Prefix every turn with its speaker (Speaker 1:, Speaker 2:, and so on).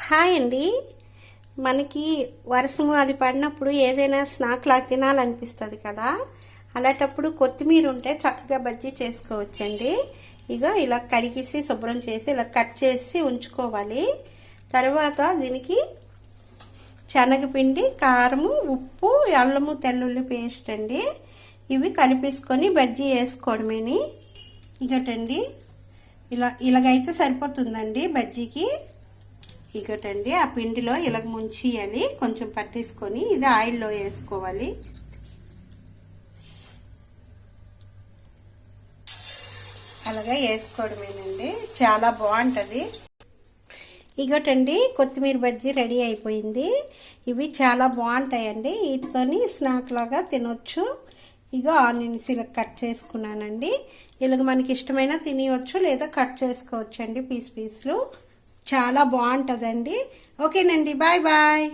Speaker 1: Hi అండి. మనకి వర్షము అది పడినప్పుడు ఏదైనా స్నాక్ లాగా తినాలనిపిస్తుంది కదా. అలాంటప్పుడు కొత్తిమీర ఉంటే చక్కగా బజ్జీ చేసుకోవచ్చండి. ఇలా కడిగేసి శుభ్రం చేసి ఇలా కట్ చేసి ఉంచుకోవాలి. తర్వాత దీనికి శనగపిండి, కారము, ఉప్పు, అల్లము, తెల్లుల్లి పేస్ట్ అండి. ఇవి కలిపేసుకొని బజ్జీ వేసుకోవడమేని. ఇగటండి ఇలాగైతే సరిపోతుందండి బజ్జీకి. ఇగటండి ఆ పిండిలో ఇలాగ ముంచేయాలి, కొంచెం పట్టేసుకొని ఇది ఆయిల్లో వేసుకోవాలి. అలాగా వేసుకోవడమేనండి, చాలా బాగుంటుంది. ఇగటండి కొత్తిమీర బజ్జీ రెడీ అయిపోయింది. ఇవి చాలా బాగుంటాయండి, వీటితోని స్నాక్ లాగా తినొచ్చు. ఆనియన్స్ ఇలా కట్ చేసుకున్నానండి. ఇలాగ మనకి ఇష్టమైన తినవచ్చు లేదా కట్ చేసుకోవచ్చు అండి పీసులు. చాలా బాగుంటుందండి. ఓకేనండి, బాయ్ బాయ్.